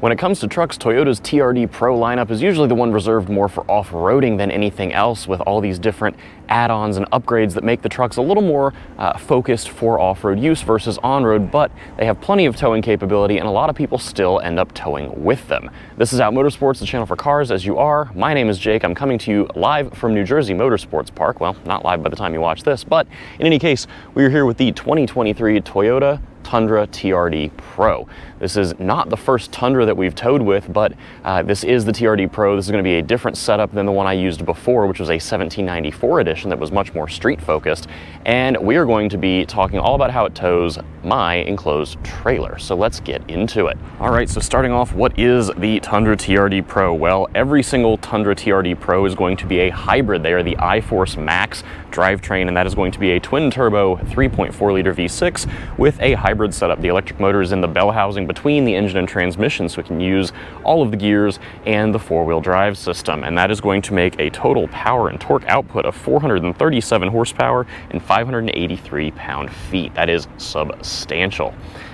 When it comes to trucks, Toyota's TRD Pro lineup is usually the one reserved more for off-roading than anything else, with all these different add-ons and upgrades that make the trucks a little more focused for off-road use versus on-road, but they have plenty of towing capability and a lot of people still end up towing with them. This is Out Motorsports, the channel for cars as you are. My name is Jake. I'm coming to you live from New Jersey Motorsports Park. Well, not live by the time you watch this, but in any case, we are here with the 2023 Toyota Tundra TRD Pro. This is not the first Tundra that we've towed with, but this is the TRD Pro. This is going to be a different setup than the one I used before, which was a 1794 edition that was much more street focused. And we are going to be talking all about how it tows my enclosed trailer. So let's get into it. All right, so starting off, what is the Tundra TRD Pro? Well, every single Tundra TRD Pro is going to be a hybrid. They are the iForce Max drivetrain, and that is going to be a twin turbo 3.4 liter V6 with a hybrid setup. The electric motor is in the bell housing between the engine and transmission, so it can use all of the gears and the four-wheel drive system, and that is going to make a total power and torque output of 437 horsepower and 583 pound-feet. That is substantial.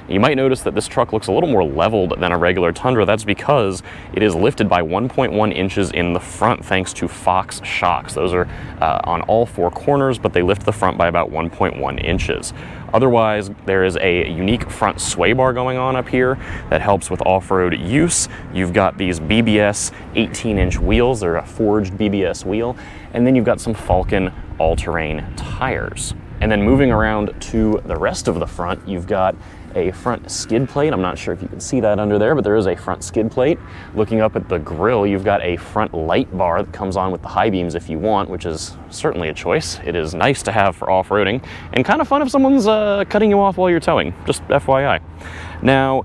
You might notice that this truck looks a little more leveled than a regular Tundra. That's because it is lifted by 1.1 inches in the front thanks to Fox shocks. Those are on all four corners, but they lift the front by about 1.1 inches. Otherwise, there is a unique front sway bar going on up here that helps with off-road use. You've got these BBS 18-inch wheels. They're a forged BBS wheel. And then you've got some Falcon all-terrain tires. And then moving around to the rest of the front, you've got a front skid plate. I'm not sure if you can see that under there, but there is a front skid plate. Looking up at the grille, you've got a front light bar that comes on with the high beams if you want, which is certainly a choice. It is nice to have for off-roading and kind of fun if someone's cutting you off while you're towing, just FYI. Now,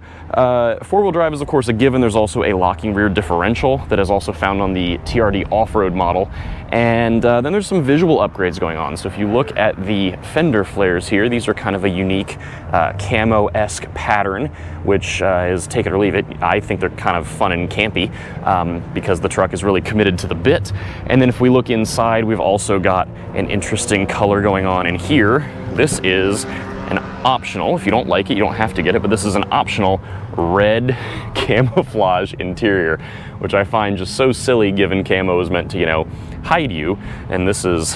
four-wheel drive is of course a given. There's also a locking rear differential that is also found on the TRD off-road model. And then there's some visual upgrades going on. So if you look at the fender flares here, these are kind of a unique camo-esque pattern, which is take it or leave it. I think they're kind of fun and campy because the truck is really committed to the bit. And then if we look inside, we've also got an interesting color going on in here. This is an optional, if you don't like it, you don't have to get it, but this is an optional red camouflage interior, which I find just so silly given camo is meant to, you know, hide you, and this is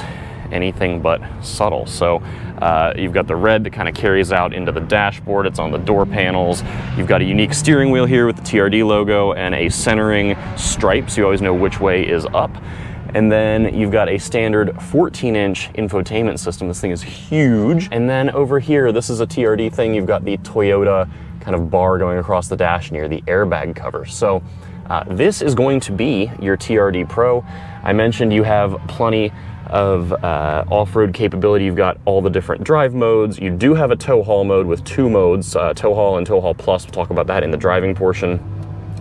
anything but subtle. So you've got the red that kind of carries out into the dashboard. It's on the door panels. You've got a unique steering wheel here with the TRD logo and a centering stripe, so you always know which way is up. And then you've got a standard 14-inch infotainment system. This thing is huge. And then over here, this is a TRD thing. You've got the Toyota kind of bar going across the dash near the airbag cover. So this is going to be your TRD Pro. I mentioned you have plenty of off-road capability. You've got all the different drive modes. You do have a tow haul mode with two modes, tow haul and tow haul plus. We'll talk about that in the driving portion.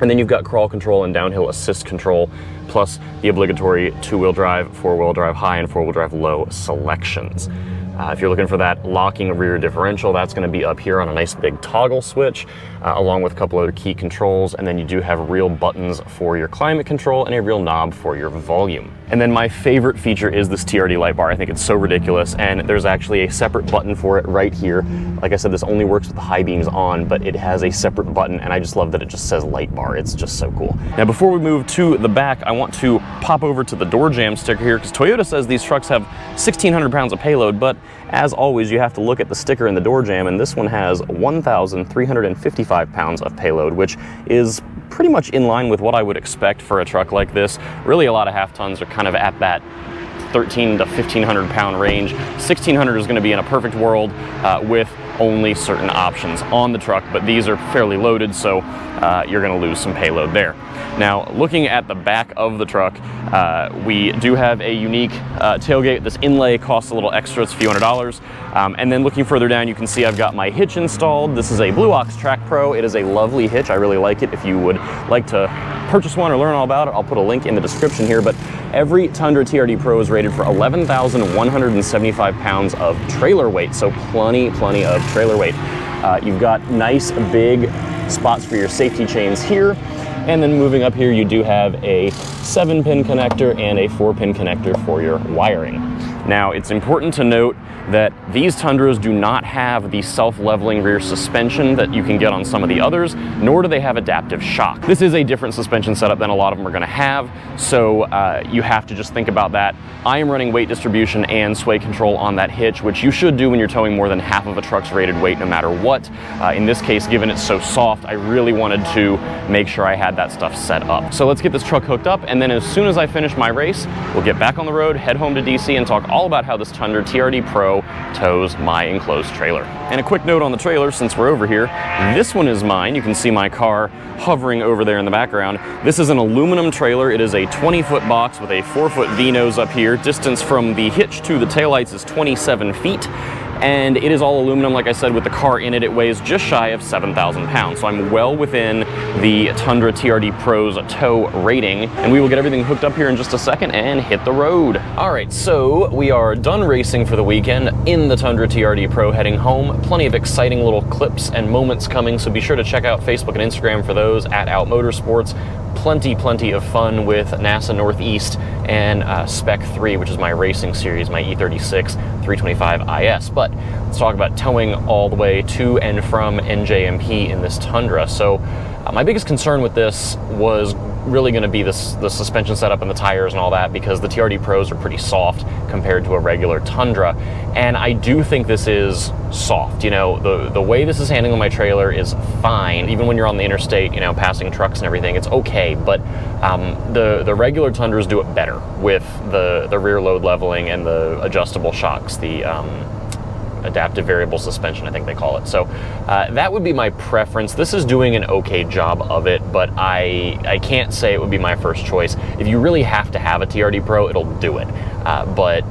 And then you've got crawl control and downhill assist control, plus the obligatory two-wheel drive, four-wheel drive high, and four-wheel drive low selections. If you're looking for that locking rear differential, that's going to be up here on a nice big toggle switch, along with a couple other key controls. And then you do have real buttons for your climate control and a real knob for your volume. And then my favorite feature is this TRD light bar. I think it's so ridiculous, and there's actually a separate button for it right here. Like I said, this only works with the high beams on, but it has a separate button, and I just love that it just says light bar. It's just so cool. Now, before we move to the back, I want to pop over to the door jamb sticker here, because Toyota says these trucks have 1,600 pounds of payload, but as always, you have to look at the sticker in the door jamb, and this one has 1,355 pounds of payload, which is pretty much in line with what I would expect for a truck like this. Really, a lot of half tons are kind of at that 1,300 to 1,500 pound range. 1,600 is going to be in a perfect world with only certain options on the truck, but these are fairly loaded, so you're going to lose some payload there. Now, looking at the back of the truck, we do have a unique tailgate. This inlay costs a little extra, it's a few $100s. And then looking further down, you can see I've got my hitch installed. This is a Blue Ox Track Pro. It is a lovely hitch. I really like it. If you would like to purchase one or learn all about it, I'll put a link in the description here. But every Tundra TRD Pro is rated for 11,175 pounds of trailer weight, so plenty of trailer weight. You've got nice big spots for your safety chains here. And then moving up here, you do have a 7-pin connector and a 4-pin connector for your wiring. Now, it's important to note that these Tundras do not have the self-leveling rear suspension that you can get on some of the others, nor do they have adaptive shock. This is a different suspension setup than a lot of them are going to have, so you have to just think about that. I am running weight distribution and sway control on that hitch, which you should do when you're towing more than half of a truck's rated weight no matter what. In this case, given it's so soft, I really wanted to make sure I had that stuff set up. So let's get this truck hooked up, and then as soon as I finish my race, we'll get back on the road, head home to DC, and talk all about how this Tundra TRD Pro tows my enclosed trailer. And a quick note on the trailer, since we're over here, this one is mine. You can see my car hovering over there in the background. This is an aluminum trailer. It is a 20-foot box with a 4-foot V-nose up here. Distance from the hitch to the taillights is 27 feet. And it is all aluminum, like I said, with the car in it. It weighs just shy of 7,000 pounds. So I'm well within the Tundra TRD Pro's tow rating. And we will get everything hooked up here in just a second and hit the road. All right, so we are done racing for the weekend in the Tundra TRD Pro, heading home. Plenty of exciting little clips and moments coming, so be sure to check out Facebook and Instagram for those at Out Motorsports. Plenty of fun with NASA Northeast and Spec 3, which is my racing series, my E36 325 IS. But let's talk about towing all the way to and from NJMP in this Tundra. So my biggest concern with this was really going to be the suspension setup and the tires and all that, because the TRD Pros are pretty soft compared to a regular Tundra. And I do think this is soft. You know, the way this is handling my trailer is fine. Even when you're on the interstate, you know, passing trucks and everything, it's okay. But the regular Tundras do it better with the rear load leveling and the adjustable shocks, the adaptive variable suspension, I think they call it. So that would be my preference. This is doing an okay job of it, but I can't say it would be my first choice. If you really have to have a TRD Pro, it'll do it. But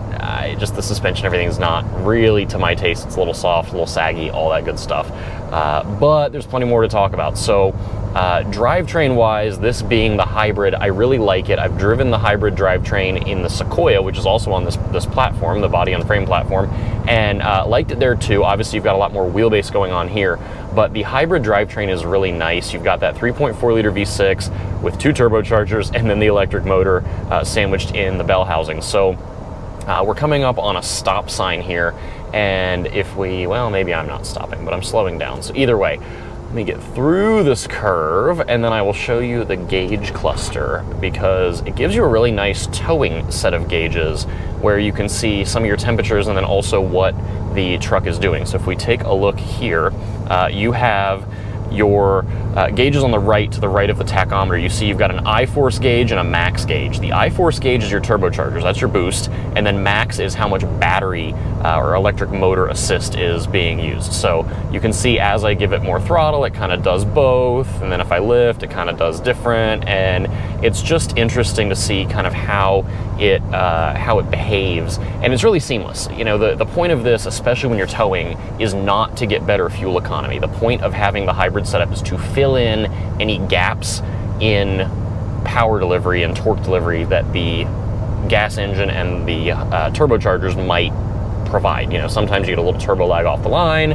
just the suspension, everything is not really to my taste. It's a little soft, a little saggy, all that good stuff. But there's plenty more to talk about. So drivetrain wise, this being the hybrid, I really like it. I've driven the hybrid drivetrain in the Sequoia, which is also on this platform, the body on frame platform, and liked it there too. Obviously you've got a lot more wheelbase going on here, but the hybrid drivetrain is really nice. You've got that 3.4 liter V6 with 2 turbochargers and then the electric motor sandwiched in the bell housing. So we're coming up on a stop sign here, and if we, well, maybe I'm not stopping, but I'm slowing down. So either way, let me get through this curve and then I will show you the gauge cluster, because it gives you a really nice towing set of gauges where you can see some of your temperatures and then also what the truck is doing. So if we take a look here, you have your gauges on the right, to the right of the tachometer. You see you've got an I-force gauge and a max gauge. The I-force gauge is your turbochargers, that's your boost, and then max is how much battery or electric motor assist is being used. So you can see as I give it more throttle, it kind of does both, and then if I lift, it kind of does different, and it's just interesting to see kind of how it behaves, and it's really seamless. You know, the point of this, especially when you're towing, is not to get better fuel economy. The point of having the hybrid setup is to fill in any gaps in power delivery and torque delivery that the gas engine and the turbochargers might provide. You know, sometimes you get a little turbo lag off the line,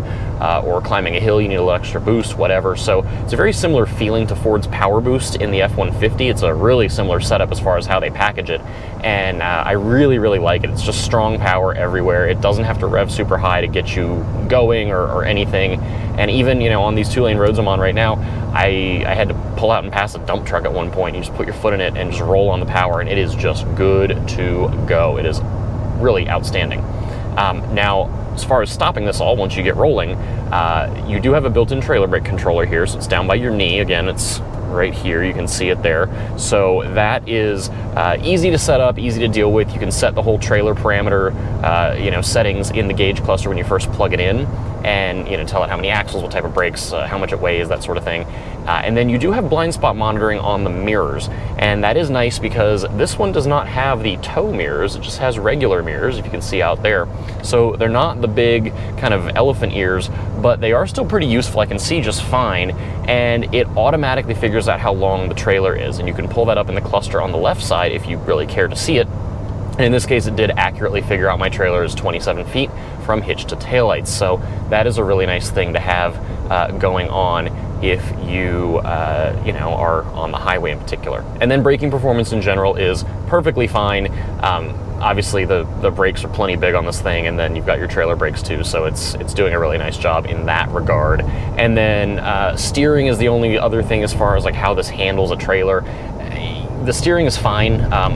or climbing a hill, you need a little extra boost, whatever. So it's a very similar feeling to Ford's Power Boost in the F-150. It's a really similar setup as far as how they package it, and I really like it. It's just strong power everywhere. It doesn't have to rev super high to get you going or anything. And even, you know, on these 2-lane roads I'm on right now, I had to pull out and pass a dump truck at one point. You just put your foot in it and just roll on the power, and it is just good to go. It is really outstanding. Now, as far as stopping this all, once you get rolling, you do have a built-in trailer brake controller here, so it's down by your knee. Again, it's right here, you can see it there. So that is easy to set up, easy to deal with. You can set the whole trailer parameter, you know, settings in the gauge cluster when you first plug it in, and, you know, tell it how many axles, what type of brakes, how much it weighs, that sort of thing. And then you do have blind spot monitoring on the mirrors, and that is nice because this one does not have the tow mirrors, it just has regular mirrors, if you can see out there. So they're not the big kind of elephant ears, but they are still pretty useful. I can see just fine, and it automatically figures out how long the trailer is, and you can pull that up in the cluster on the left side if you really care to see it. And in this case, it did accurately figure out my trailer is 27 feet from hitch to taillights. So that is a really nice thing to have going on if you, you know, are on the highway in particular. And then braking performance in general is perfectly fine. Obviously the brakes are plenty big on this thing, and then you've got your trailer brakes too, so it's doing a really nice job in that regard. And then steering is the only other thing as far as like how this handles a trailer. The steering is fine.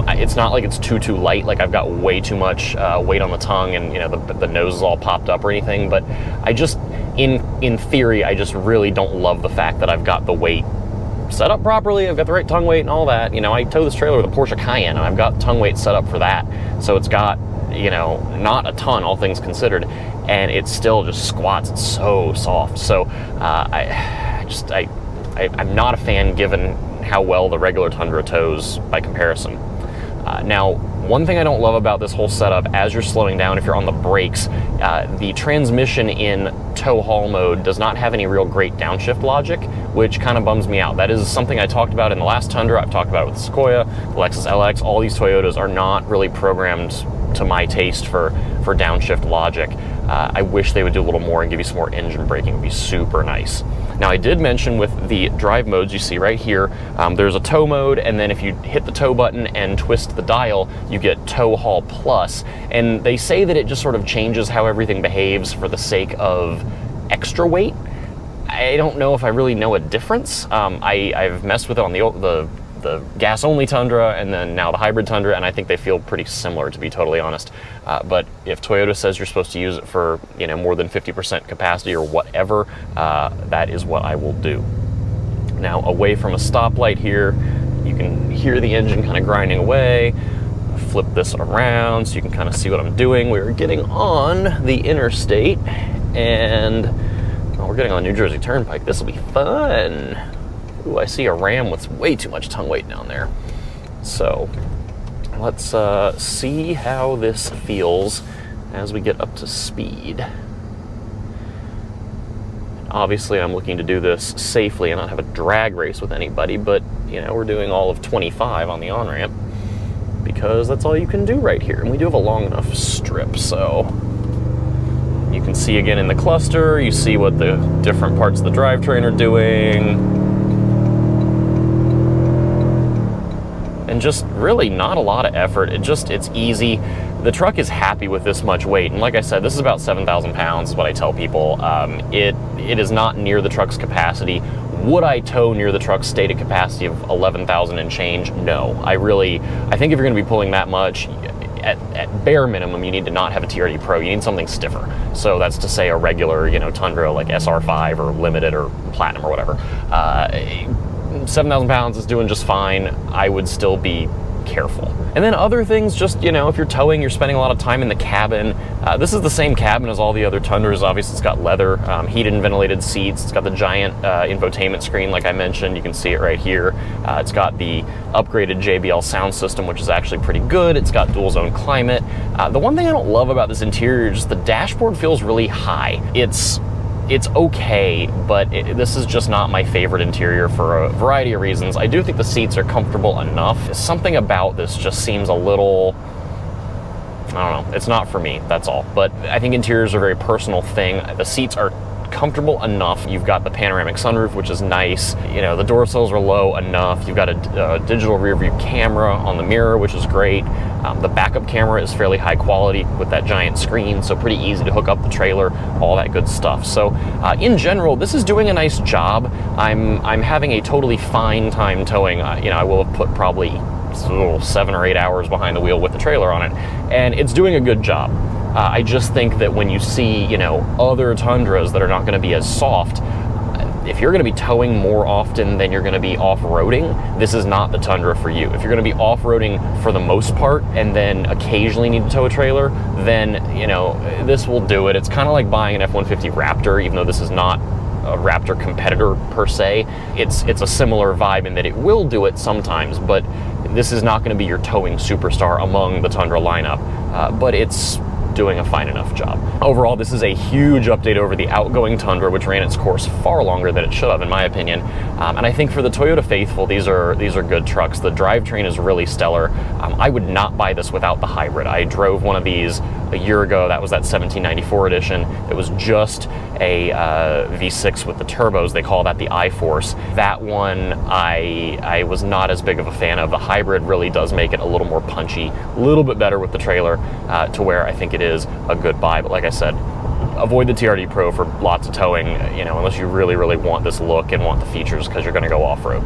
It's not like it's too light, like I've got way too much weight on the tongue and, you know, the nose is all popped up or anything, but I just, in theory, I just really don't love the fact that I've got the weight set up properly, I've got the right tongue weight and all that. You know, I tow this trailer with a Porsche Cayenne and I've got tongue weight set up for that. So it's got, you know, not a ton, all things considered, and it still just squats. It's so soft. So I'm not a fan given how well the regular Tundra tows by comparison. Now, one thing I don't love about this whole setup, as you're slowing down, if you're on the brakes, the transmission in tow haul mode does not have any real great downshift logic, which kind of bums me out. That is something I talked about in the last Tundra. I've talked about it with the Sequoia, the Lexus LX. All these Toyotas are not really programmed to my taste for downshift logic. I wish they would do a little more and give you some more engine braking. It would be super nice. Now, I did mention with the drive modes you see right here, there's a tow mode, and then if you hit the tow button and twist the dial, you get Tow Haul Plus. And they say that it just sort of changes how everything behaves for the sake of extra weight. I don't know if I really know a difference. I've messed with it on the gas-only Tundra and then now the hybrid Tundra, and I think they feel pretty similar, to be totally honest. But if Toyota says you're supposed to use it for, you know, more than 50% capacity or whatever, that is what I will do. Now, away from a stoplight here, you can hear the engine kind of grinding away. Flip this around so you can kind of see what I'm doing. We're getting on the interstate, and we're getting on New Jersey Turnpike. This will be fun. Ooh, I see a Ram with way too much tongue weight down there. So let's see how this feels as we get up to speed. Obviously, I'm looking to do this safely and not have a drag race with anybody, but, you know, we're doing all of 25 on the on-ramp because that's all you can do right here. And we do have a long enough strip, so you can see again in the cluster, you see what the different parts of the drivetrain are doing. And just really not a lot of effort. It's easy. The truck is happy with this much weight. And like I said, this is about 7,000 pounds is what I tell people. It is not near the truck's capacity. Would I tow near the truck's stated capacity of 11,000 and change? No. I think if you're gonna be pulling that much, at bare minimum, you need to not have a TRD Pro. You need something stiffer. So that's to say a regular, you know, Tundra like SR5 or Limited or Platinum or whatever. 7,000 pounds is doing just fine. I would still be careful. And then other things, just, you know, if you're towing, you're spending a lot of time in the cabin. This is the same cabin as all the other Tundras. Obviously, it's got leather, heated and ventilated seats. It's got the giant infotainment screen, like I mentioned. You can see it right here. It's got the upgraded JBL sound system, which is actually pretty good. It's got dual zone climate. The one thing I don't love about this interior is just the dashboard feels really high. It's okay, but this is just not my favorite interior for a variety of reasons. I do think the seats are comfortable enough. Something about this just seems a little, I don't know, it's not for me, that's all. But I think interiors are a very personal thing. The seats are comfortable enough. You've got the panoramic sunroof, which is nice. You know, the door sills are low enough. You've got a digital rear view camera on the mirror, which is great. The backup camera is fairly high quality with that giant screen, so pretty easy to hook up the trailer, all that good stuff. So in general, this is doing a nice job. I'm having a totally fine time towing. You know, I will have put probably 7 or 8 hours behind the wheel with the trailer on it, and it's doing a good job. I just think that when you see, you know, other Tundras that are not going to be as soft, if you're going to be towing more often than you're going to be off-roading, this is not the Tundra for you. If you're going to be off-roading for the most part and then occasionally need to tow a trailer, then, you know, this will do it. It's kind of like buying an F-150 Raptor, even though this is not a Raptor competitor per se. It's a similar vibe in that it will do it sometimes, but this is not going to be your towing superstar among the Tundra lineup. But it's doing a fine enough job. Overall, this is a huge update over the outgoing Tundra, which ran its course far longer than it should have, in my opinion. And I think for the Toyota faithful, these are good trucks. The drivetrain is really stellar. I would not buy this without the hybrid. I drove one of these a year ago. That was that 1794 edition. It was just a V6 with the turbos. They call that the I-Force. That one I was not as big of a fan of. The hybrid really does make it a little more punchy, a little bit better with the trailer, to where I think it is a good buy. But like I said, avoid the TRD Pro for lots of towing, you know, unless you really, really want this look and want the features, because you're going to go off-road.